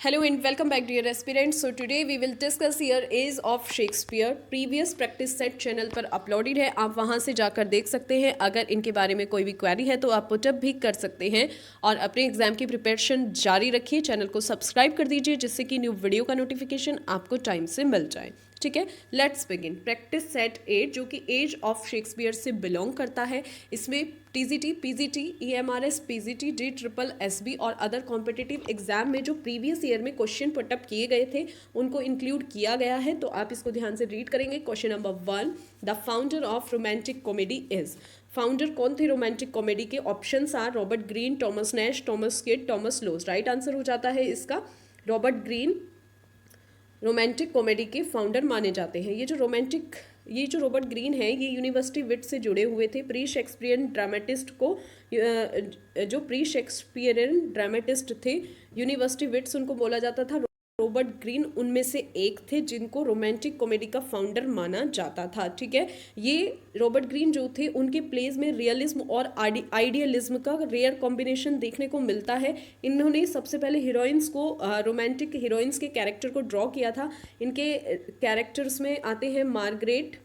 Hello and welcome back dear aspirants. So today we will discuss here Age of Shakespeare. Previous practice set channel पर uploaded है, आप वहां से जाकर देख सकते हैं। अगर इनके बारे में कोई भी क्वेरी है तो आप पुटअप भी कर सकते हैं और अपने एग्जाम की प्रिपरेशन जारी रखिए। चैनल को सब्सक्राइब कर दीजिए जिससे कि न्यू वीडियो का नोटिफिकेशन आपको टाइम से मिल जाए। ठीक है, लेट्स बिगिन। प्रैक्टिस सेट 8 जो कि एज ऑफ शेक्सपियर से बिलोंग करता है। इसमें टीजीटी, पीजीटी, ईएमआरएस, पीजीटी, जी ट्रिपल, एसबी और अदर कॉम्पिटिटिव एग्जाम में जो प्रीवियस ईयर में क्वेश्चन पुटअप किए गए थे उनको इंक्लूड किया गया है। तो आप इसको ध्यान से रीड करेंगे। Question number 1, the founder of romantic comedy is. Founder कौन थे रोमांटिक कॉमेडी के? Options are Robert Greene, Thomas Nashe, Thomas Kyd, Thomas Lodge. Right answer हो जाता है इसका रॉबर्ट ग्रीन रोमांटिक कॉमेडी के फाउंडर माने जाते हैं। ये जो रॉबर्ट ग्रीन है ये यूनिवर्सिटी विट से जुड़े हुए थे। प्री शेक्सपियरियन ड्रामेटिस्ट को जो प्री शेक्सपियरियन ड्रामेटिस्ट थे यूनिवर्सिटी विट्स उनको बोला जाता था। रॉबर्ट ग्रीन उनमें से एक थे जिनको रोमांटिक कॉमेडी का फाउंडर माना जाता था। ठीक है, ये रॉबर्ट ग्रीन जो थे उनके प्लेज में रियलिज्म और आइडियलिज्म का रेयर कॉम्बिनेशन देखने को मिलता है। इन्होंने सबसे पहले हीरोइंस को रोमांटिक हीरोइंस के कैरेक्टर को ड्रॉ किया था। इनके कैरेक्टर्स में आते हैं मार्गरेट,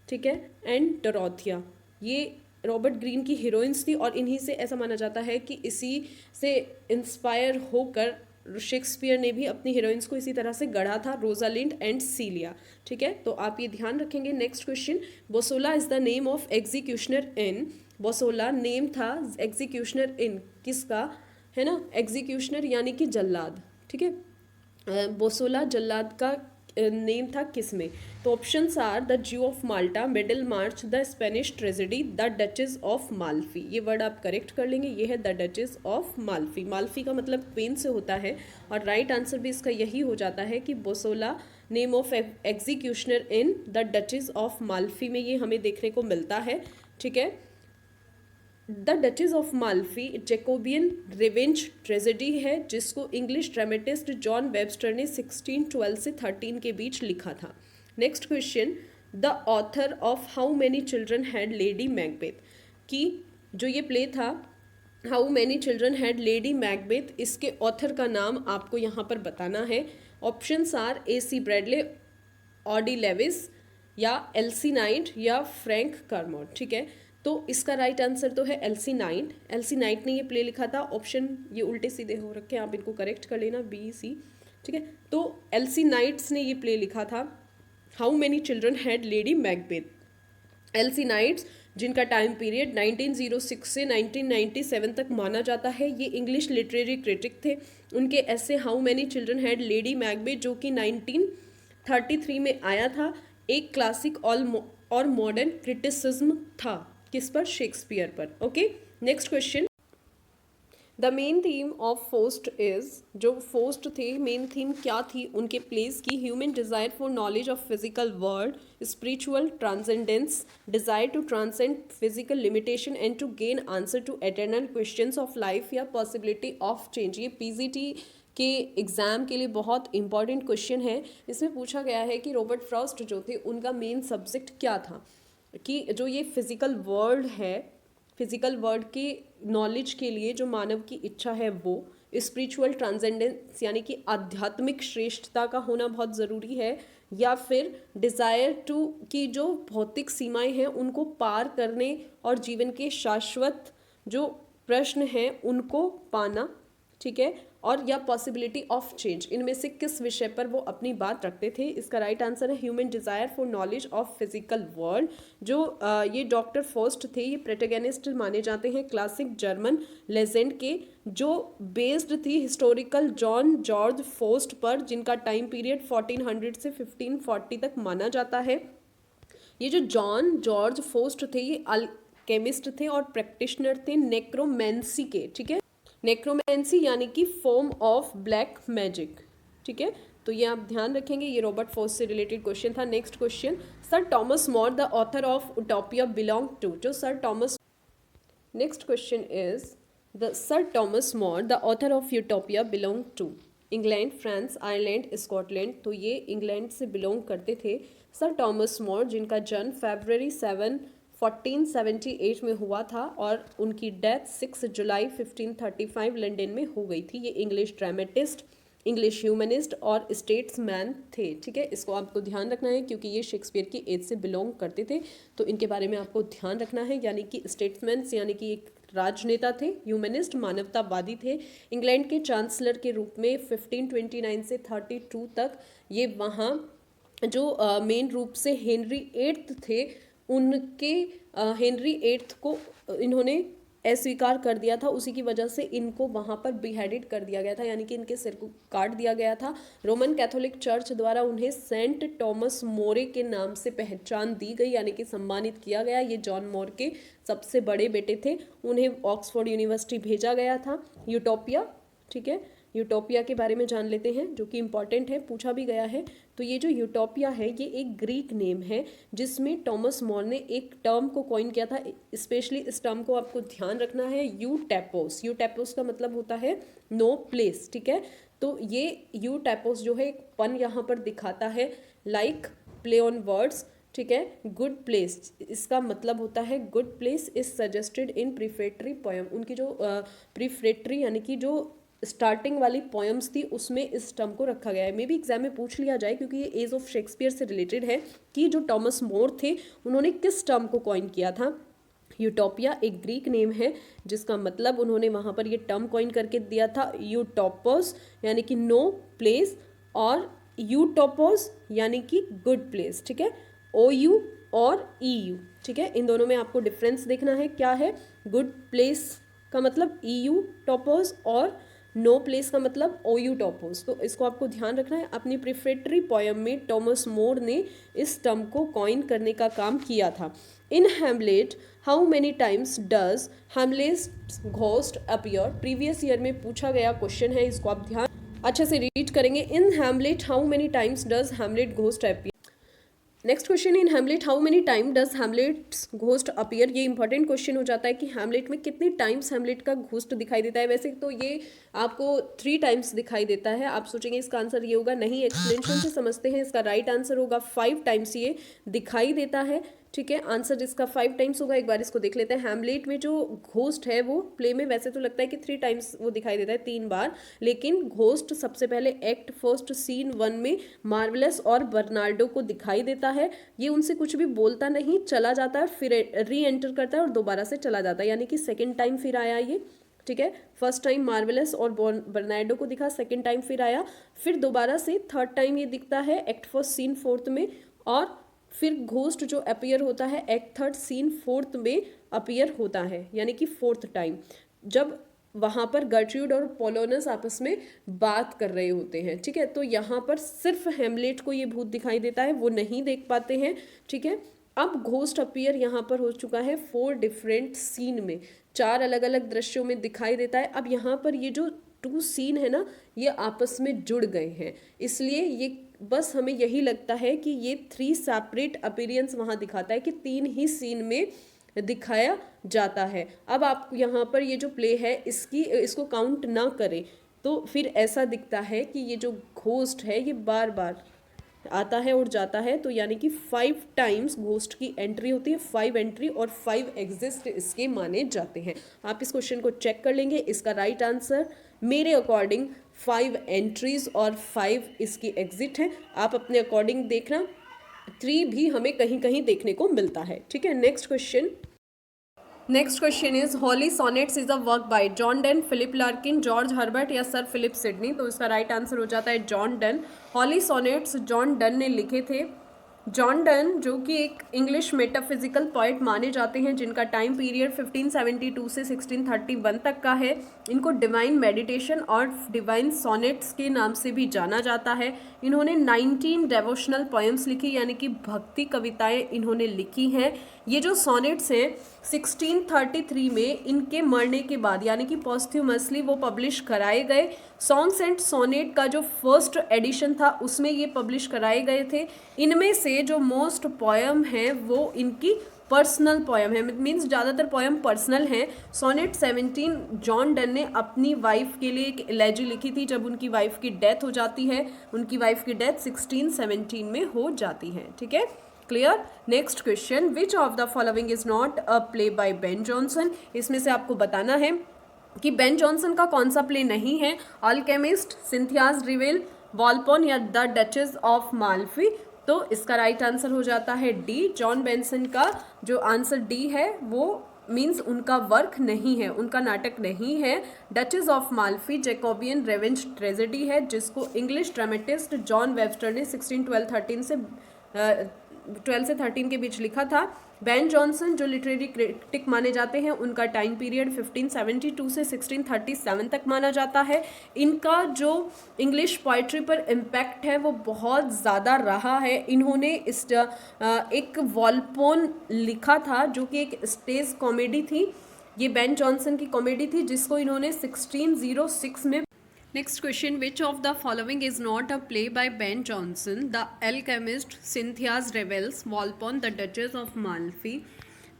ठीक है, एंड डोरोथिया। ये रॉबर्ट ग्रीन की हीरोइंस थी और इन्हीं से ऐसा माना जाता है कि इसी से इंस्पायर होकर शेक्सपियर ने भी अपनी हीरोइंस को इसी तरह से गढ़ा था, रोजालिंड एंड सीलिया। ठीक है, तो आप ये ध्यान रखेंगे। Next question, Bosola is the name of executioner in. Bosola name था एग्जीक्यूशनर इन किसका, है ना, एग्जीक्यूशनर यानी कि जल्लाद। ठीक है, बोसोला जल्लाद का नेम था किस में? तो ऑप्शंस आर द ज्यू of Malta, middle March, the Spanish tragedy, the Duchess of Malfi. ये वर्ड आप करेक्ट कर लेंगे, ये है the Duchess of Malfi. Malfi का मतलब क्वीन से होता है और राइट आंसर भी इसका यही हो जाता है कि Bosola name of executioner in the Duchess of Malfi में ये हमें देखने को मिलता है। ठीक है, the Duchess of Malfi Jacobean revenge tragedy है जिसको इंग्लिश ड्रामेटिस्ट जॉन वेबस्टर ने 1612 से 13 के बीच लिखा था। Next question, the author of how many children had Lady Macbeth की जो ये प्ले था how many children had Lady Macbeth, इसके ऑथर का नाम आपको यहाँ पर बताना है। Options are AC Bradley, Audi Lewis या एल्सी नाइट या फ्रैंक कार्मोट। ठीक है, तो इसका राइट आंसर तो है एल्सी नाइट। एल्सी नाइट ने ये प्ले लिखा था। ऑप्शन ये उल्टे सीधे हो रखे हैं, आप इनको करेक्ट कर लेना, B, C। ठीक है, तो एल्सी नाइट्स ने ये प्ले लिखा था how many children had Lady Macbeth. L C Knights जिनका टाइम पीरियड 1906 से 1997 तक माना जाता है, ये इंग्लिश लिटरेरी क्रिटिक थे। उनके ऐसे how many children had Lady Macbeth जो कि 1933 में आया था, एक क्लासिक और मॉडर्न क्रिटिसिज्म था। किस पर? शेक्सपियर पर। Okay, next question, the main theme of Frost is. जो फोस्ट थे मेन थीम क्या थी उनके प्लेस की? Human desire for knowledge of physical world, spiritual transcendence, desire to transcend physical limitation and to gain answer to eternal questions of life या possibility of change. ये PGT के exam के लिए बहुत इंपॉर्टेंट क्वेश्चन है। इसमें पूछा गया है कि रॉबर्ट फ्रॉस्ट जो थे उनका मेन सब्जेक्ट क्या था, कि जो ये फिज़िकल वर्ल्ड है, फिज़िकल वर्ल्ड की नॉलेज के लिए जो मानव की इच्छा है वो स्पिरिचुअल ट्रांसेंडेंस यानी कि आध्यात्मिक श्रेष्ठता का होना बहुत ज़रूरी है, या फिर डिज़ायर टू की जो भौतिक सीमाएं हैं उनको पार करने और जीवन के शाश्वत जो प्रश्न हैं उनको पाना। ठीक है, और या पॉसिबिलिटी ऑफ चेंज, इनमें से किस विषय पर वो अपनी बात रखते थे? इसका राइट आंसर है human desire for knowledge of physical world. जो ये डॉक्टर फोस्ट थे ये प्रोटैगनिस्ट माने जाते हैं क्लासिक जर्मन लेजेंड के, जो बेस्ड थी हिस्टोरिकल जॉन जॉर्ज फोस्ट पर, जिनका टाइम पीरियड 1400 से 1540 तक माना जाता है। ये जो जॉन जॉर्ज फोस्ट थे ये केमिस्ट थे और प्रैक्टिशनर थे नेक्रोमेंसी के। ठीक है, नेक्रोमेंसी यानी कि फॉर्म ऑफ ब्लैक मैजिक। ठीक है, तो ये आप ध्यान रखेंगे, ये रॉबर्ट फोस्ट से रिलेटेड क्वेश्चन था। Next question, Sir Thomas More the author of Utopia belong to. जो Sir Thomas, next question is the Sir Thomas More the author of Utopia belong to England, France, Ireland, Scotland. तो ये England से belong करते थे। Sir Thomas मोर जिनका जन्म February 7, 1478 में हुआ था और उनकी डेथ 6 जुलाई 1535 लंदन में हो गई थी। ये इंग्लिश ड्रामेटिस्ट इंग्लिश ह्यूमनिस्ट और स्टेट्समैन थे। ठीक है, इसको आपको ध्यान रखना है क्योंकि ये शेक्सपियर की एज से बिलोंग करते थे, तो इनके बारे में आपको ध्यान रखना है। यानी कि स्टेट्समैन यानी कि एक राजनेता थे, ह्यूमनिस्ट मानवतावादी थे, इंग्लैंड के चांसलर के रूप में 1529 से 32 तक ये वहाँ जो मेन रूप से हेनरी एट्थ थे उनके हेनरी एट्थ को इन्होंने अस्वीकार कर दिया था, उसी की वजह से इनको वहाँ पर बिहेडेड कर दिया गया था, यानी कि इनके सिर को काट दिया गया था। रोमन कैथोलिक चर्च द्वारा उन्हें सेंट टॉमस मोरे के नाम से पहचान दी गई, यानी कि सम्मानित किया गया। ये जॉन मोर के सबसे बड़े बेटे थे, उन्हें ऑक्सफोर्ड यूनिवर्सिटी भेजा गया था। यूटोपिया, ठीक है, यूटोपिया के बारे में जान लेते हैं जो कि इम्पॉर्टेंट है, पूछा भी गया है। तो ये जो यूटोपिया है ये एक ग्रीक नेम है जिसमें टॉमस मोर ने एक टर्म को कॉइन किया था। स्पेशली इस टर्म को आपको ध्यान रखना है, यूटेपोस। यूटेपोस का मतलब होता है नो प्लेस। ठीक है, तो ये यूटेपोस जो है एक पन यहाँ पर दिखाता है, लाइक प्ले ऑन वर्ड्स। ठीक है, गुड प्लेस, इसका मतलब होता है good place is suggested in prefatory poem. उनकी जो प्रीफेटरी यानी कि जो स्टार्टिंग वाली पोएम्स थी उसमें इस टर्म को रखा गया है। मे बी एग्जाम में पूछ लिया जाए क्योंकि ये एज ऑफ शेक्सपियर से रिलेटेड है कि जो टॉमस मोर थे उन्होंने किस टर्म को कॉइन किया था। यूटोपिया एक ग्रीक नेम है जिसका मतलब उन्होंने वहाँ पर ये टर्म कॉइन करके दिया था यूटोपोस यानी कि नो प्लेस, और यूटोपोस यानी कि गुड प्लेस। ठीक है, OU और EU। ठीक है, इन दोनों में आपको डिफरेंस देखना है क्या है। गुड प्लेस का मतलब EU टोपोस और नो प्लेस का मतलब OU टोपोस। तो इसको आपको ध्यान रखना है। अपनी प्रीफेटरी पोयम में टॉमस मोर ने इस टर्म को कॉइन करने का काम किया था। In Hamlet how many times does Hamlet's ghost appear. Previous year में पूछा गया क्वेश्चन है, इसको आप ध्यान अच्छे से रीड करेंगे। In Hamlet how many times does Hamlet ghost appear. Next question, in Hamlet how many time does Hamlet's ghost appear. ये इंपॉर्टेंट क्वेश्चन हो जाता है कि हैमलेट में कितनी टाइम्स हैमलेट का घोस्ट दिखाई देता है। वैसे तो ये आपको 3 टाइम्स दिखाई देता है। आप सोचेंगे इसका आंसर ये होगा, नहीं, एक्सप्लेनेशन से समझते हैं। इसका राइट आंसर होगा 5 टाइम्स ये दिखाई देता है। ठीक है, आंसर इसका 5 टाइम्स होगा। एक बार इसको देख लेते हैं। हैमलेट में जो घोस्ट है वो प्ले में वैसे तो लगता है कि 3 टाइम्स वो दिखाई देता है, 3 बार, लेकिन घोस्ट सबसे पहले एक्ट फर्स्ट सीन 1 में मार्वेलस और बर्नार्डो को दिखाई देता है। ये उनसे कुछ भी बोलता नहीं, चला जाता है, फिर री एंटर करता है और दोबारा से चला जाता है, यानी कि सेकेंड टाइम फिर आया ये। ठीक है, फर्स्ट टाइम मार्वेलस और बर्नार्डो को दिखा, सेकेंड टाइम फिर आया, फिर दोबारा से थर्ड टाइम ये दिखता है एक्ट फर्स्ट सीन 4 में, और फिर घोस्ट जो अपीयर होता है एक्ट थर्ड सीन 4 में अपीयर होता है, यानी कि 4th टाइम, जब वहाँ पर गर्ट्रूड और पोलोनस आपस में बात कर रहे होते हैं। ठीक है, तो यहाँ पर सिर्फ हैमलेट को ये भूत दिखाई देता है, वो नहीं देख पाते हैं। ठीक है, अब घोस्ट अपीयर यहाँ पर हो चुका है 4 डिफरेंट सीन में, 4 अलग अलग दृश्यों में दिखाई देता है। अब यहाँ पर ये जो 2 सीन है ना, ये आपस में जुड़ गए हैं, इसलिए ये बस हमें यही लगता है कि ये 3 सेपरेट अपीयरेंस वहाँ दिखाता है कि 3 ही सीन में दिखाया जाता है। अब आप यहाँ पर ये जो प्ले है इसको काउंट ना करें तो फिर ऐसा दिखता है कि ये जो घोस्ट है ये बार बार आता है और जाता है, तो यानी कि 5 टाइम्स घोस्ट की एंट्री होती है, 5 एंट्री और 5 एग्जिस्ट इसके माने जाते हैं। आप इस क्वेश्चन को चेक कर लेंगे। इसका राइट आंसर मेरे अकॉर्डिंग 5 एंट्रीज और 5 इसकी एग्जिट है। आप अपने अकॉर्डिंग देखना, 3 भी हमें कहीं कहीं देखने को मिलता है। ठीक है, next question is holy sonnets is a work by John Donne, Philip Larkin, George Herbert या सर फिलिप सिडनी। तो इसका राइट आंसर हो जाता है John Donne. Holy sonnets John Donne ने लिखे थे। जॉन डन जो कि एक इंग्लिश मेटाफिजिकल पोइट माने जाते हैं, जिनका टाइम पीरियड 1572 से 1631 तक का है। इनको डिवाइन मेडिटेशन और डिवाइन सोनेट्स के नाम से भी जाना जाता है। इन्होंने 19 डेवोशनल पोएम्स लिखी, यानी कि भक्ति कविताएं इन्होंने लिखी हैं। ये जो सोनेट्स हैं 1633 में इनके मरने के बाद, यानी कि पॉस्ट्यूमसली वो पब्लिश कराए गए। सॉन्ग्स एंड सोनेट का जो फर्स्ट एडिशन था उसमें ये पब्लिश कराए गए थे। इनमें से जो मोस्ट पोएम है वो इनकी पर्सनल पोएम है, मीन्स ज़्यादातर पोएम पर्सनल हैं। सोनेट 17 जॉन डन ने अपनी वाइफ के लिए एक एलेजी लिखी थी जब उनकी वाइफ की डेथ हो जाती है। उनकी वाइफ की डेथ 1617 में हो जाती है। ठीक है, clear. Next question, which of the following is not a play by Ben Johnson. इसमें से आपको बताना है कि बेन जॉनसन का कौन सा प्ले नहीं है, अल्केमिस्ट, सिंथियाज रिवेल, वॉल्पोन या द डचेस ऑफ माल्फी। तो इसका राइट आंसर हो जाता है डी, जॉन बेंसन का जो आंसर डी है वो मीन्स उनका वर्क नहीं है, उनका नाटक नहीं है। Duchess of Malfi Jacobean revenge tragedy है, जिसको इंग्लिश ड्रामेटिस्ट जॉन वेबस्टर ने 12 से 13 के बीच लिखा था। बेन जॉनसन जो लिटरेरी क्रिटिक माने जाते हैं, उनका टाइम पीरियड 1572 से 1637 तक माना जाता है। इनका जो इंग्लिश पोइट्री पर इम्पैक्ट है वो बहुत ज़्यादा रहा है। इन्होंने एक वॉल्पोन लिखा था जो कि एक स्टेज कॉमेडी थी, ये बेन जॉनसन की कॉमेडी थी जिसको इन्होंने 1606 में। Next question, which of the following is not a play by Ben Jonson? The Alchemist, Cynthia's Revels, Volpone, the Duchess of Malfi.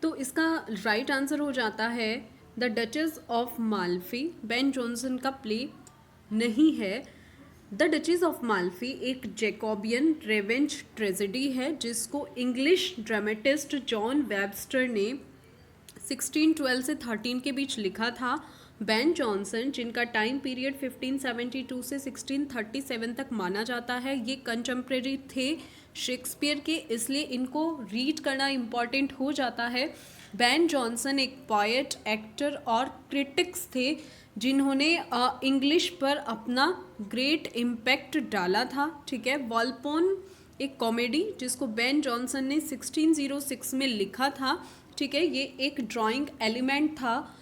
तो इसका राइट आंसर हो जाता है the Duchess of Malfi. Ben Jonson का प्ले नहीं है। The Duchess of Malfi एक Jacobean revenge tragedy है जिसको इंग्लिश ड्रामेटिस्ट जॉन वेबस्टर ने 1612 से 13 के बीच लिखा था। बेन जॉनसन जिनका टाइम पीरियड 1572 से 1637 तक माना जाता है, ये कंटेम्प्रेरी थे शेक्सपियर के, इसलिए इनको रीड करना इम्पॉर्टेंट हो जाता है। बेन जॉनसन एक पोएट, एक्टर और क्रिटिक्स थे जिन्होंने इंग्लिश पर अपना ग्रेट इम्पैक्ट डाला था। ठीक है, वॉल्पोन एक कॉमेडी जिसको बेन जॉनसन ने 1606 में लिखा था। ठीक है, ये एक ड्राइंग एलिमेंट था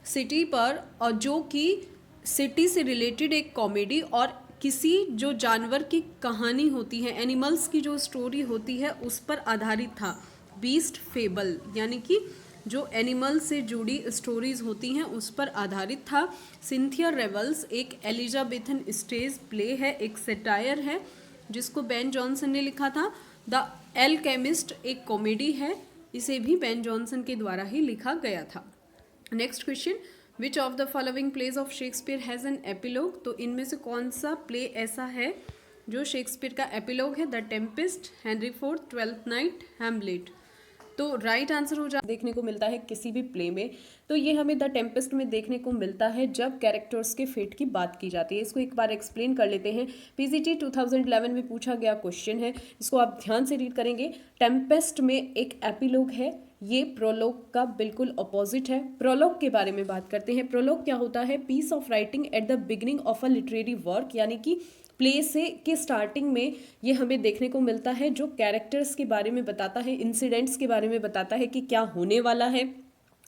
सिटी पर, और जो कि सिटी से रिलेटेड एक कॉमेडी और किसी जो जानवर की कहानी होती है, एनिमल्स की जो स्टोरी होती है उस पर आधारित था। बीस्ट फेबल यानी कि जो एनिमल से जुड़ी स्टोरीज होती हैं उस पर आधारित था। सिंथिया रेवल्स एक एलिजाबेथन स्टेज प्ले है, एक सेटायर है जिसको बेन जॉनसन ने लिखा था। द एल्केमिस्ट एक कॉमेडी है, इसे भी बेन जॉनसन के द्वारा ही लिखा गया था। Next question, which of the following pledge of Shakespeare has an epilogue? तो इनमें से कौन सा प्ले ऐसा है जो शेक्सपियर का एपिलॉग है? The Tempest, Henry fourth, twelfth night, Hamlet. तो राइट आंसर हो देखने को मिलता है किसी भी प्ले में, तो ये हमें द टेम्पेस्ट में देखने को मिलता है जब कैरेक्टर्स के फेट की बात की जाती है। इसको एक बार एक्सप्लेन कर लेते हैं। पीजीटी 2011 में पूछा गया क्वेश्चन है, इसको आप ध्यान से रीड करेंगे। टेम्पेस्ट में एक एपिलॉग है, ये प्रोलॉग का बिल्कुल अपोजिट है। प्रोलॉग के बारे में बात करते हैं। प्रोलॉग क्या होता है? Piece of writing at the beginning of a literary work, यानी कि प्ले से के स्टार्टिंग में ये हमें देखने को मिलता है जो कैरेक्टर्स के बारे में बताता है, इंसिडेंट्स के बारे में बताता है कि क्या होने वाला है।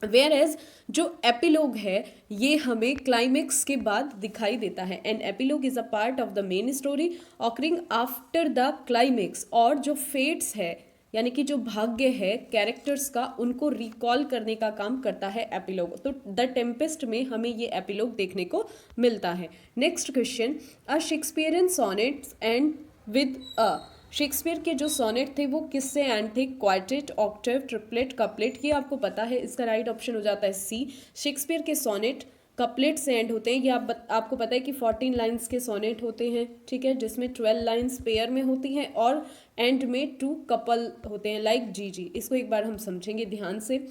वेयर एज जो एपिलॉग है ये हमें क्लाइमेक्स के बाद दिखाई देता है। And epilogue is a part of the main story occurring after the climax, और जो फेट्स है यानी कि जो भाग्य है कैरेक्टर्स का उनको रिकॉल करने का काम करता है एपिलॉग। तो द टेम्पेस्ट में हमें ये एपिलॉग देखने को मिलता है। Next question, a Shakespearean sonnets and with a. Shakespeare के जो सोनेट थे वो किससे एंड थे? Quartet, Octave, triplet, couplet. ये आपको पता है, इसका राइट ऑप्शन हो जाता है सी। शेक्सपियर के सोनेट कपलेट से एंड होते हैं। ये आपको पता है कि 14 लाइंस के सोनेट होते हैं, ठीक है, जिसमें 12 लाइंस पेयर में होती हैं और एंड में 2 कपल होते हैं, लाइक जी। इसको एक बार हम समझेंगे ध्यान से।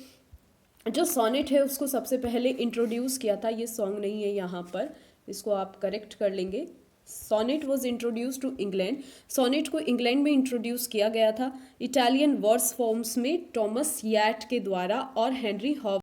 जो सोनेट है उसको सबसे पहले इंट्रोड्यूस किया था, ये सॉन्ग नहीं है यहाँ पर, इसको आप करेक्ट कर लेंगे। Sonnet was introduce to England. Sonnet को इंग्लैंड में इंट्रोड्यूस किया गया था इटालियन वर्स फॉर्म्स में टॉमस यैट के द्वारा और हेनरी हॉवर्ड।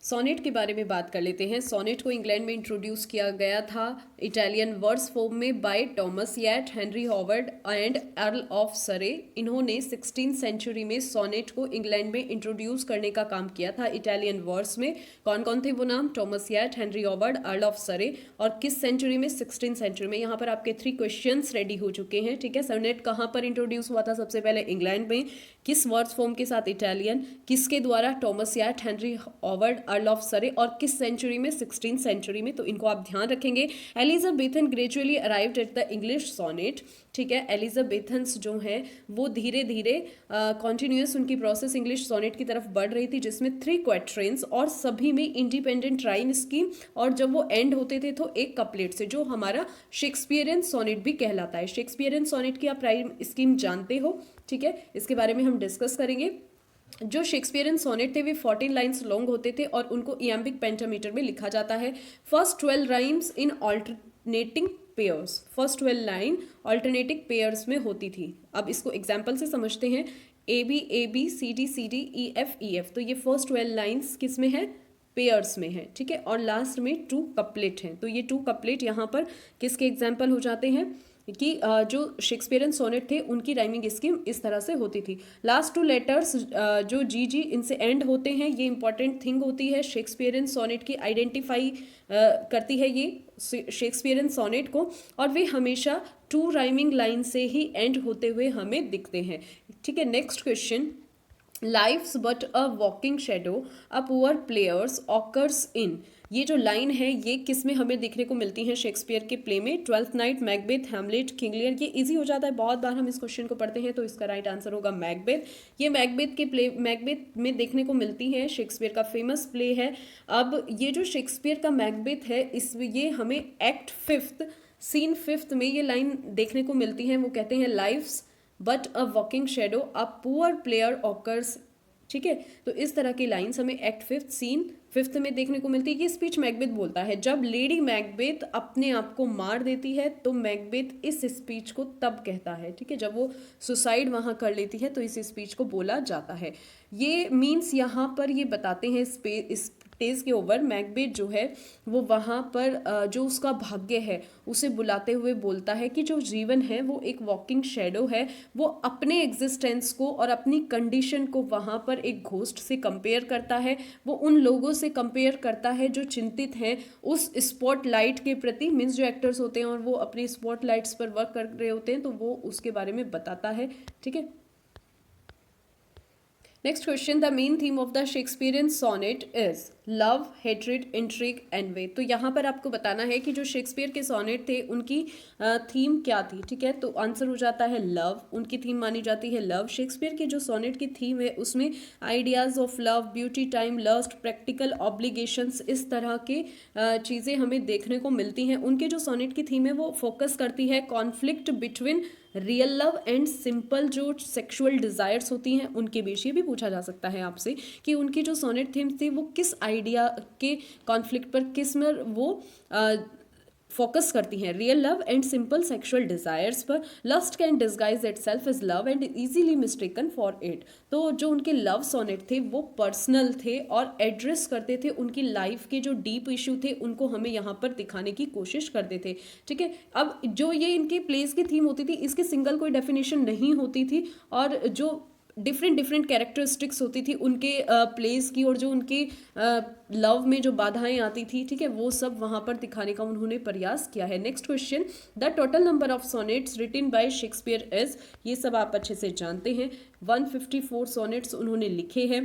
सोनेट के बारे में बात कर लेते हैं। सोनेट को इंग्लैंड में इंट्रोड्यूस किया गया था इटालियन वर्स फॉर्म में by Thomas Wyatt, Henry Howard and Earl of Surrey. इन्होंने 16th सेंचुरी में सोनेट को इंग्लैंड में इंट्रोड्यूस करने का काम किया था इटालियन वर्स में। कौन कौन थे वो नाम? Thomas Wyatt, Henry Howard, Earl of Surrey. और किस सेंचुरी में? 16th सेंचुरी में। यहाँ पर आपके 3 क्वेश्चंस रेडी हो चुके हैं, ठीक है। सोनेट कहाँ पर इंट्रोड्यूस हुआ था? सबसे पहले इंग्लैंड में। किस वर्स फॉर्म के साथ? इटालियन। किसके द्वारा? Thomas Wyatt, Henry Howard, Earl of Surrey. और किस सेंचुरी में? 16th सेंचुरी में। तो इनको आप ध्यान रखेंगे। Elizabethan gradually arrived at the English sonnet, ठीक है। एलिजाबेथन्स जो हैं वो धीरे धीरे कॉन्टिन्यूस उनकी प्रोसेस इंग्लिश सोनेट की तरफ बढ़ रही थी, जिसमें 3 क्वाट्रेंस और सभी में इंडिपेंडेंट राइम स्कीम, और जब वो एंड होते थे तो एक कपलेट से, जो हमारा शेक्सपियरियन सोनेट भी कहलाता है। शेक्सपियरियन सोनेट की आप राइम स्कीम जानते हो, ठीक है, इसके बारे में हम डिस्कस करेंगे। जो शेक्सपियरियन सोनेट थे वे 14 लाइन्स लॉन्ग होते थे और उनको इयम्बिक पेंटामीटर में लिखा जाता है। First 12 rhymes in alternating pairs, first 12 line alternating pairs में होती थी। अब इसको एग्जाम्पल से समझते हैं। A B C D E F, तो ये फर्स्ट 12 लाइन्स किस में है, पेयर्स में है, ठीक है। और लास्ट में 2 कपलेट हैं, तो ये 2 कपलेट यहाँ पर किसके एग्जाम्पल हो जाते हैं कि जो शेक्सपियरियन सोनेट थे उनकी राइमिंग स्कीम इस तरह से होती थी। लास्ट 2 लेटर्स जो जी इनसे एंड होते हैं, ये इंपॉर्टेंट थिंग होती है शेक्सपियरियन सोनेट की, आइडेंटिफाई करती है ये शेक्सपियरियन सोनेट को, और वे हमेशा 2 राइमिंग लाइन से ही एंड होते हुए हमें दिखते हैं, ठीक है। Next question, life's but a walking shadow a poor player's occurs in, ये जो लाइन है ये किस में हमें देखने को मिलती है शेक्सपियर के प्ले में, twelfth night, Macbeth, Hamlet, King Lear. ये इजी हो जाता है, बहुत बार हम इस क्वेश्चन को पढ़ते हैं, तो इसका राइट आंसर होगा मैकबेथ। ये मैकबेथ के प्ले, मैकबेथ में देखने को मिलती है, शेक्सपियर का फेमस प्ले है। अब ये जो शेक्सपियर का मैकबेथ है, इस ये हमें एक्ट 5th सीन 5th में ये लाइन देखने को मिलती है। वो कहते हैं life's but a walking shadow a poor player occurs, ठीक है। तो इस तरह की लाइन्स हमें एक्ट 5th सीन 5th में देखने को मिलती है। ये स्पीच मैकबेथ बोलता है। जब लेडी मैकबेथ अपने आप को मार देती है तो मैकबेथ इस स्पीच को तब कहता है, ठीक है, जब वो सुसाइड वहाँ कर लेती है तो इस स्पीच को बोला जाता है। ये मीन्स यहाँ पर ये बताते हैं इस स्टेज के ओवर मैकबेथ जो है वो वहाँ पर जो उसका भाग्य है उसे बुलाते हुए बोलता है कि जो जीवन है वो एक वॉकिंग शेडो है, वो अपने एग्जिस्टेंस को और अपनी कंडीशन को वहाँ पर एक घोस्ट से कंपेयर करता है। वो उन लोगों से कंपेयर करता है जो चिंतित हैं उस स्पॉटलाइट के प्रति, मीन्स जो एक्टर्स होते हैं और वो अपनी स्पॉटलाइट्स पर वर्क कर रहे होते हैं, तो वो उसके बारे में बताता है, ठीक है। Next question, the main theme of the Shakespearean sonnet is love, hatred, intrigue, envy. तो यहाँ पर आपको बताना है कि जो शेक्सपियर के सोनेट थे उनकी थीम क्या थी, ठीक है। तो आंसर हो जाता है लव, उनकी थीम मानी जाती है लव। शेक्सपियर की जो सोनेट की थीम है उसमें ideas of love, beauty, time, lust, practical obligations, इस तरह के चीज़ें हमें देखने को मिलती हैं। उनके जो सोनेट की थीम है वो फोकस करती है conflict between real love and simple जो सेक्सुअल डिज़ायर्स होती हैं उनके बीच। ये भी पूछा जा सकता है आपसे कि उनकी जो सोनेट थीम थी वो किस आइडिया के कॉन्फ्लिक्ट पर, किस में वो फोकस करती हैं, real love and simple sexual desires पर। Lust can disguise itself as love and easily mistaken for it. तो जो उनके लव सोनेट थे वो पर्सनल थे और एड्रेस करते थे उनकी लाइफ के जो डीप इशू थे उनको हमें यहाँ पर दिखाने की कोशिश करते थे, ठीक है। अब जो ये इनके प्लेस की थीम होती थी इसकी सिंगल कोई डेफिनेशन नहीं होती थी, और जो डिफरेंट कैरेक्टरिस्टिक्स होती थी उनके प्लेस की, और जो उनके लव में जो बाधाएं आती थी, ठीक है, वो सब वहाँ पर दिखाने का उन्होंने प्रयास किया है। Next question, the total number of sonnets written by Shakespeare is, ये सब आप अच्छे से जानते हैं, 154 सोनेट्स उन्होंने लिखे हैं।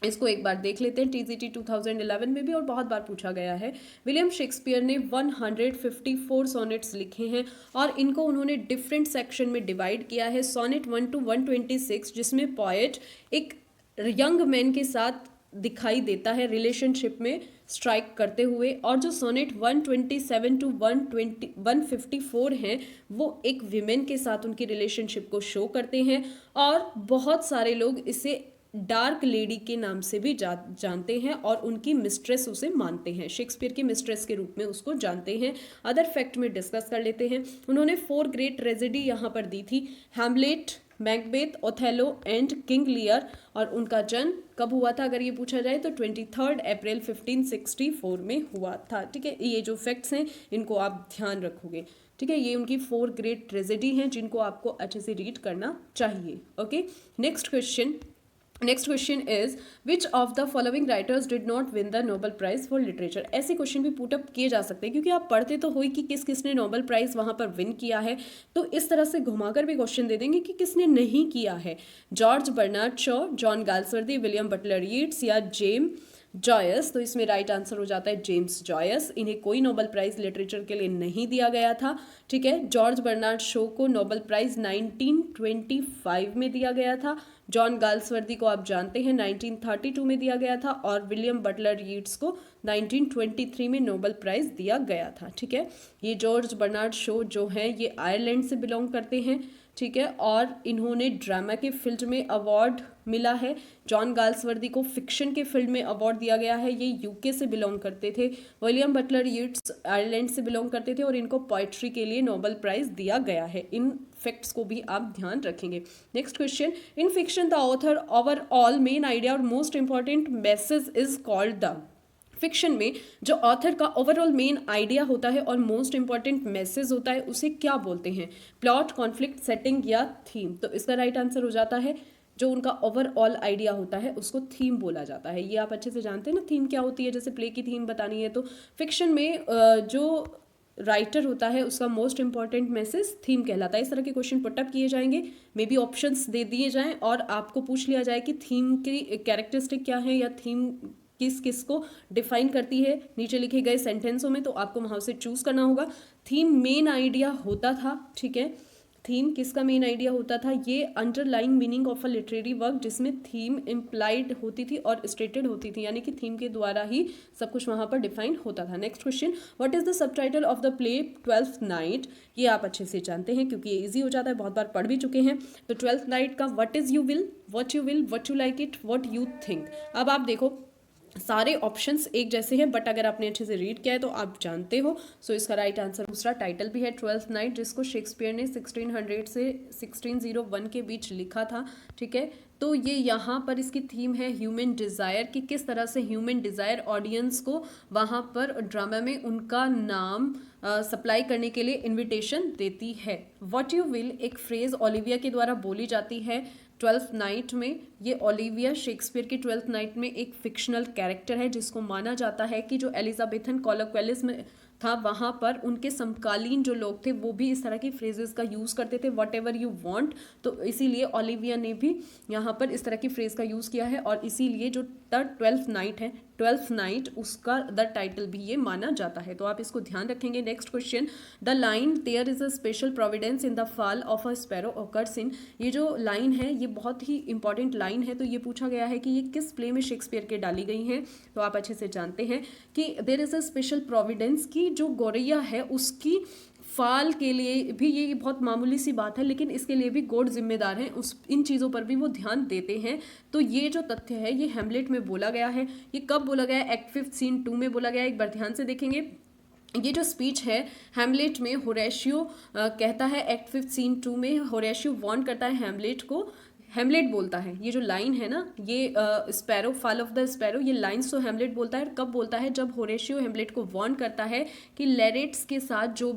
इसको एक बार देख लेते हैं, TGT 2011 में भी और बहुत बार पूछा गया है। विलियम शेक्सपियर ने 154 सोनेट्स लिखे हैं और इनको उन्होंने डिफरेंट सेक्शन में डिवाइड किया है। सोनेट 1 to 126 जिसमें पोएट एक यंग मैन के साथ दिखाई देता है रिलेशनशिप में स्ट्राइक करते हुए, और जो सोनेट 127 to 154 हैं वो एक विमेन के साथ उनकी रिलेशनशिप को शो करते हैं, और बहुत सारे लोग इसे डार्क लेडी के नाम से भी जानते हैं और उनकी मिस्ट्रेस उसे मानते हैं, शेक्सपियर की मिस्ट्रेस के रूप में उसको जानते हैं। अदर फैक्ट में डिस्कस कर लेते हैं। उन्होंने 4 ग्रेट ट्रेजेडी यहाँ पर दी थी, Hamlet, Macbeth, Othello and King Lear, और उनका जन्म कब हुआ था अगर ये पूछा जाए तो 23 अप्रैल 1564 में हुआ था, ठीक है। ये जो फैक्ट्स हैं इनको आप ध्यान रखोगे, ठीक है। ये उनकी 4 ग्रेट ट्रेजेडी हैं जिनको आपको अच्छे से रीड करना चाहिए, okay. Next question is which of the following writers did not win the Nobel prize for literature. ऐसे क्वेश्चन भी पुटअप किए जा सकते हैं क्योंकि आप पढ़ते तो हो ही कि किसने नोबेल प्राइज वहां पर विन किया है, तो इस तरह से घुमाकर भी क्वेश्चन दे देंगे कि किसने नहीं किया है। George Bernard Shaw, John Galsworthy, William Butler Yeats या जेम्स जॉयस। तो इसमें राइट आंसर हो जाता है जेम्स जॉयस। इन्हें कोई नोबेल प्राइज लिटरेचर के लिए नहीं दिया गया था, ठीक है। जॉर्ज बर्नार्ड शॉ को नोबेल प्राइज 1925 में दिया गया था। जॉन गाल्सवर्दी को आप जानते हैं 1932 में दिया गया था, और विलियम बटलर यीट्स को 1923 में नोबेल प्राइज़ दिया गया था। ठीक है, ये जॉर्ज बर्नार्ड शो जो हैं ये आयरलैंड से बिलोंग करते हैं। ठीक है, और इन्होंने ड्रामा के फील्ड में अवार्ड मिला है। जॉन गाल्सवर्दी को फिक्शन के फील्ड में अवार्ड दिया गया है, ये यूके से बिलोंग करते थे। विलियम बटलर यीट्स आयरलैंड से बिलोंग करते थे और इनको पोइट्री के लिए नोबेल प्राइज़ दिया गया है। इन फैक्ट्स को भी आप ध्यान रखेंगे। Next question, in fiction the author overall main idea और most important message is called the. Fiction में जो ऑथर का ओवरऑल मेन आइडिया होता है और मोस्ट इंपॉर्टेंट मैसेज होता है उसे क्या बोलते हैं? प्लॉट, कॉन्फ्लिक्ट, सेटिंग या थीम? तो इसका राइट आंसर हो जाता है जो उनका ओवरऑल आइडिया होता है उसको थीम बोला जाता है। ये आप अच्छे से जानते हैं ना थीम क्या होती है, जैसे प्ले की थीम बतानी है तो फिक्शन में जो राइटर होता है उसका मोस्ट इंपॉर्टेंट मैसेज थीम कहलाता है। इस तरह के क्वेश्चन पुटअप किए जाएंगे, मे बी ऑप्शंस दे दिए जाएं और आपको पूछ लिया जाए कि थीम की कैरेक्टरिस्टिक क्या है या थीम किस किस को डिफाइन करती है नीचे लिखे गए सेंटेंसों में, तो आपको वहाँ से चूज करना होगा। थीम मेन आइडिया होता था। ठीक है, थीम किसका मेन आइडिया होता था? ये underlying meaning of a literary work जिसमें थीम इम्प्लाइड होती थी और स्टेटेड होती थी, यानी कि थीम के द्वारा ही सब कुछ वहाँ पर डिफाइन होता था। Next question, what is the subtitle of the play twelfth night? ये आप अच्छे से जानते हैं क्योंकि ये इजी हो जाता है, बहुत बार पढ़ भी चुके हैं। तो ट्वेल्थ नाइट का what is you will, what you will, what you like it, what you think. अब आप देखो सारे ऑप्शंस एक जैसे हैं, बट अगर आपने अच्छे से रीड किया है तो आप जानते हो। सो इसका राइट आंसर दूसरा टाइटल भी है ट्वेल्थ नाइट, जिसको शेक्सपियर ने 1600 से 1601 के बीच लिखा था। ठीक है, तो ये यहाँ पर इसकी थीम है ह्यूमन डिज़ायर, कि किस तरह से ह्यूमन डिज़ायर ऑडियंस को वहाँ पर ड्रामा में उनका नाम सप्लाई करने के लिए इनविटेशन देती है। व्हाट यू विल एक फ्रेज ओलिविया के द्वारा बोली जाती है ट्वेल्थ नाइट में। ये ओलिविया शेक्सपियर की ट्वेल्थ नाइट में एक फिक्शनल कैरेक्टर है जिसको माना जाता है कि जो एलिजाबेथन कॉलोक्वेलिस में था वहाँ पर उनके समकालीन जो लोग थे वो भी इस तरह की फ्रेजेस का यूज़ करते थे, वट एवर यू वॉन्ट। तो इसीलिए ओलिविया ने भी यहाँ पर इस तरह की फ्रेज का यूज़ किया है और इसीलिए जो द ट्वेल्थ नाइट है, ट्वेल्थ नाइट, उसका द टाइटल भी ये माना जाता है। तो आप इसको ध्यान रखेंगे। Next question, the line there is a special providence in the fall of a sparrow occurs in. ये जो लाइन है ये बहुत ही इंपॉर्टेंट लाइन है, तो ये पूछा गया है कि ये किस प्ले में शेक्सपियर के डाली गई हैं। तो आप अच्छे से जानते हैं कि there is a special providence, की जो गौरैया है उसकी फाल के लिए भी ये बहुत मामूली सी बात है, लेकिन इसके लिए भी गॉड जिम्मेदार हैं, उस इन चीज़ों पर भी वो ध्यान देते हैं। तो ये जो तथ्य है ये हैमलेट में बोला गया है। ये कब बोला गया है? एक्ट 5 सीन 2 में बोला गया है। एक बार ध्यान से देखेंगे, ये जो स्पीच है हैमलेट में होरेशियो कहता है, एक्ट 5 सीन 2 में होरेशियो वार्न करता है हैमलेट को। हैमलेट बोलता है, ये जो लाइन है ना, ये sparrow, fall of the sparrow, ये लाइन्स तो हैमलेट बोलता है। कब बोलता है? जब होरेशियो हैमलेट को वार्न करता है कि लेरेट्स के साथ जो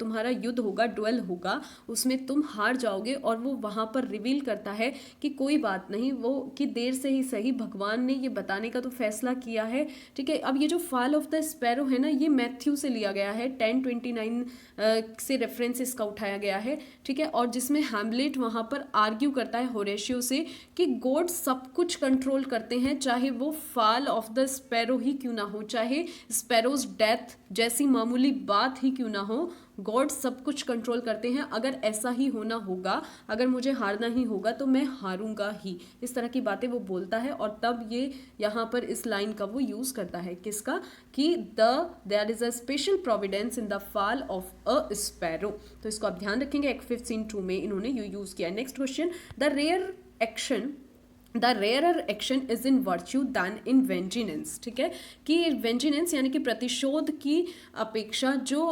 तुम्हारा युद्ध होगा, डुएल होगा, उसमें तुम हार जाओगे। और वो वहाँ पर रिवील करता है कि कोई बात नहीं, वो कि देर से ही सही, भगवान ने ये बताने का तो फैसला किया है। ठीक है, अब ये जो फॉल ऑफ द स्पैरो है ना, ये मैथ्यू से लिया गया है, 1029 से रेफरेंस इसका उठाया गया है। ठीक है, और जिसमें हैमलेट वहाँ पर आर्ग्यू करता है होरेशियो से कि गॉड सब कुछ कंट्रोल करते हैं, चाहे वो फॉल ऑफ द स्पैरो ही क्यों ना हो, चाहे स्पैरोज डेथ जैसी मामूली बात ही क्यों ना हो, गॉड सब कुछ कंट्रोल करते हैं। अगर ऐसा ही होना होगा, अगर मुझे हारना ही होगा तो मैं हारूंगा ही। इस तरह की बातें वो बोलता है और तब ये यहाँ पर इस लाइन का वो यूज़ करता है, किसका? कि there is a special providence in the fall of a sparrow. तो इसको आप ध्यान रखेंगे, एक्ट 5 सीन 2 में इन्होंने ये यूज़ किया। Next question, the rarer action is in virtue than in vengeance. ठीक है, कि वेंजिनेंस यानी कि प्रतिशोध की अपेक्षा जो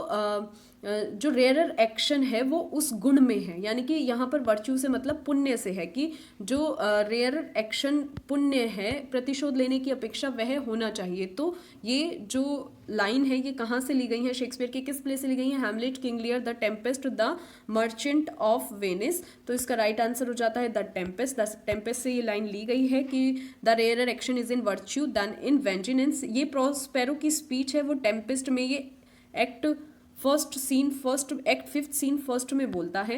रेयरर एक्शन है वो उस गुण में है, यानी कि यहाँ पर वर्च्यू से मतलब पुण्य से है, कि जो रेयरर एक्शन पुण्य है, प्रतिशोध लेने की अपेक्षा वह होना चाहिए। तो ये जो लाइन है ये कहाँ से ली गई है? शेक्सपियर के किस प्ले से ली गई है? Hamlet, King Lear, the Tempest, the merchant of Venice. तो इसका राइट आंसर हो जाता है द टेम्पेस्ट। द टेम्पेस्ट से ये लाइन ली गई है कि the rarer action is in virtue than in vengeance. ये प्रोस्पेरो की स्पीच है, वो टेम्पेस्ट में ये एक्ट 5 सीन 1 में बोलता है,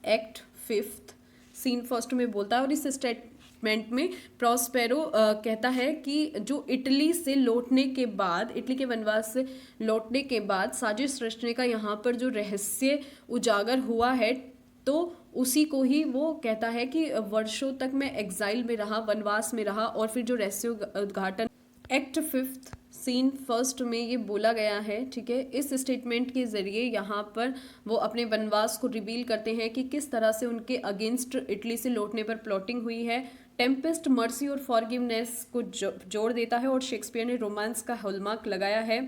एक्ट 5 सीन 1 में बोलता है। और इस स्टेटमेंट में प्रोस्पेरो कहता है कि जो इटली से लौटने के बाद, इटली के वनवास से लौटने के बाद साजिश रचने का यहाँ पर जो रहस्य उजागर हुआ है, तो उसी को ही वो कहता है कि वर्षों तक मैं एग्जाइल में रहा, वनवास में रहा। और फिर जो रहस्य उद्घाटन एक्ट 5 सीन 1 में ये बोला गया है, ठीक है। इस स्टेटमेंट के जरिए यहाँ पर वो अपने वनवास को रिवील करते हैं कि किस तरह से उनके अगेंस्ट इटली से लौटने पर प्लॉटिंग हुई है। टेम्पेस्ट मर्सी और फॉरगिवनेस को जोड़ देता है और शेक्सपियर ने रोमांस का हॉलमार्क लगाया है।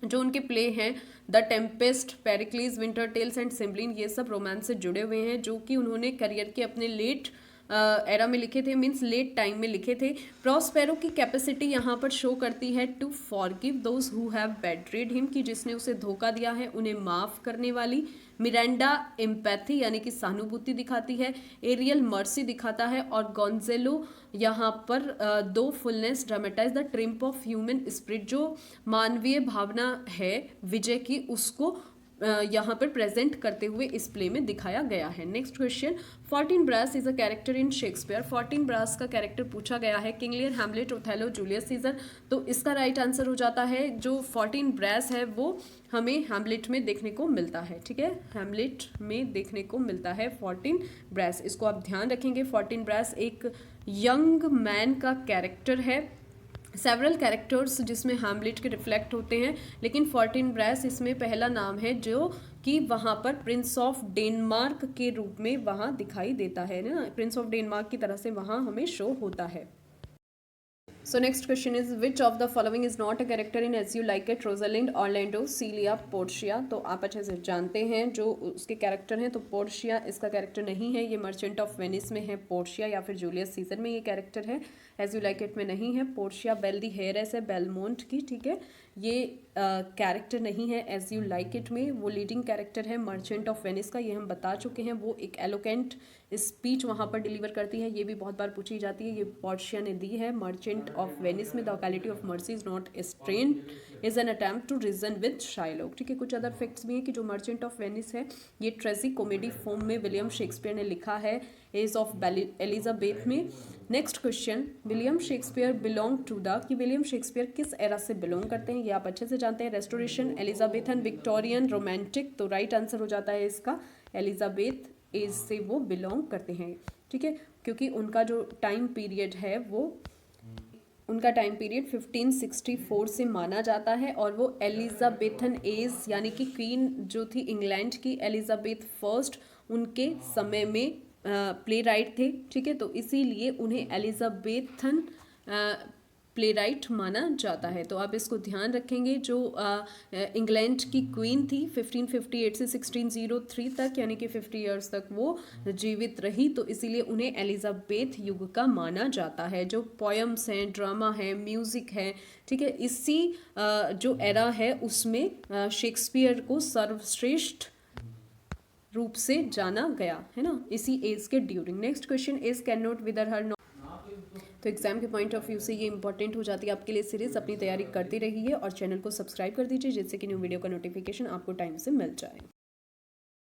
जो उनके प्ले हैं the Tempest, Pericles, Winter Tales and Cymbeline, ये सब रोमांस से जुड़े हुए हैं, जो कि उन्होंने करियर के अपने लेट एरा में लिखे थे, मीन्स लेट टाइम में लिखे थे। प्रॉस्पेरो की कैपेसिटी यहाँ पर शो करती है to forgive those who have betrayed him, कि जिसने उसे धोखा दिया है उन्हें माफ़ करने वाली। मिरांडा एम्पैथी यानी कि सहानुभूति दिखाती है। एरियल मर्सी दिखाता है। और गोंजेलो यहाँ पर दो fullness dramatise the triumph of human spirit, जो मानवीय भावना है विजय की, उसको यहाँ पर प्रेजेंट करते हुए इस प्ले में दिखाया गया है। Next question, Fortinbras is a character in Shakespeare. Fortinbras का कैरेक्टर पूछा गया है। King Lear, Hamlet, Othello, Julius Caesar. तो इसका राइट आंसर हो जाता है जो फॉर्टीन ब्रास है वो हमें हैमलेट में देखने को मिलता है, ठीक है। हैमलेट में देखने को मिलता है फॉर्टीन ब्रास, इसको आप ध्यान रखेंगे। फॉर्टीन ब्रास एक यंग मैन का कैरेक्टर है। सेवरल कैरेक्टर्स जिसमें हैमलेट के रिफ्लेक्ट होते हैं, लेकिन फॉर्टीन ब्रास इसमें पहला नाम है जो कि वहाँ पर प्रिंस ऑफ डेनमार्क के रूप में वहाँ दिखाई देता है ना, प्रिंस ऑफ डेनमार्क की तरह से वहाँ हमें शो होता है। So next question is which of the following is not a character in as you like it, Rosalind, Orlando, Celia, Portia. तो आप अच्छे से जानते हैं जो उसके कैरेक्टर हैं। तो पोर्शिया इसका कैरेक्टर नहीं है, ये मर्चेंट ऑफ वेनिस में है पोर्शिया, या फिर जूलियस सीजर में ये कैरेक्टर है। एज यू लाइक इट में नहीं है। पोर्शिया बेल दी हेयरेस है बेलमोंट की, ठीक है। ये कैरेक्टर नहीं है एज यू लाइक इट में। वो लीडिंग कैरेक्टर है मर्चेंट ऑफ वेनिस का, ये हम बता चुके हैं। वो एक एलोकेंट स्पीच वहाँ पर डिलीवर करती है, ये भी बहुत बार पूछी जाती है। ये पोर्शिया ने दी है। मर्चेंट ऑफ वेनिस में the quality of mercy is not strained is an attempt to reason with Shylock, ठीक है। कुछ अदर फैक्ट्स भी हैं कि जो मर्चेंट ऑफ वेनिस है ये ट्रेजी कॉमेडी फॉर्म में विलियम शेक्सपियर ने लिखा है एज ऑफ एलिजाबेथ में। Next question, William Shakespeare belong to the, कि विलियम शेक्सपियर किस एरा से बिलोंग करते हैं, ये आप अच्छे से जानते हैं। Restoration, Elizabethan, Victorian, Romantic. तो राइट आंसर हो जाता है इसका एलिजाबेथ एज से वो बिलोंग करते हैं, ठीक है। क्योंकि उनका जो टाइम पीरियड है वो उनका टाइम पीरियड 1564 से माना जाता है। और वो एलिजाबेथन एज यानी कि क्वीन जो थी इंग्लैंड की एलिजाबेथ फर्स्ट, उनके समय में प्ले राइट थे, ठीक है। तो इसीलिए उन्हें एलिजाबेथन प्ले राइट माना जाता है। तो आप इसको ध्यान रखेंगे। जो इंग्लैंड की क्वीन थी 1558 से 1603 तक, यानी कि 50 ईयर्स तक वो जीवित रही, तो इसीलिए उन्हें एलिजाबेथ युग का माना जाता है। जो पोएम्स हैं, ड्रामा है, म्यूज़िक है, ठीक है, इसी जो एरा है उसमें शेक्सपियर को सर्वश्रेष्ठ रूप से जाना गया है ना, इसी एज के during. Next question is can not wither her. तो एग्जाम के पॉइंट ऑफ व्यू से ये इंपॉर्टेंट हो जाती है आपके लिए सीरीज। अपनी तैयारी करती रहिए और चैनल को सब्सक्राइब कर दीजिए जिससे कि न्यू वीडियो का नोटिफिकेशन आपको टाइम से मिल जाए।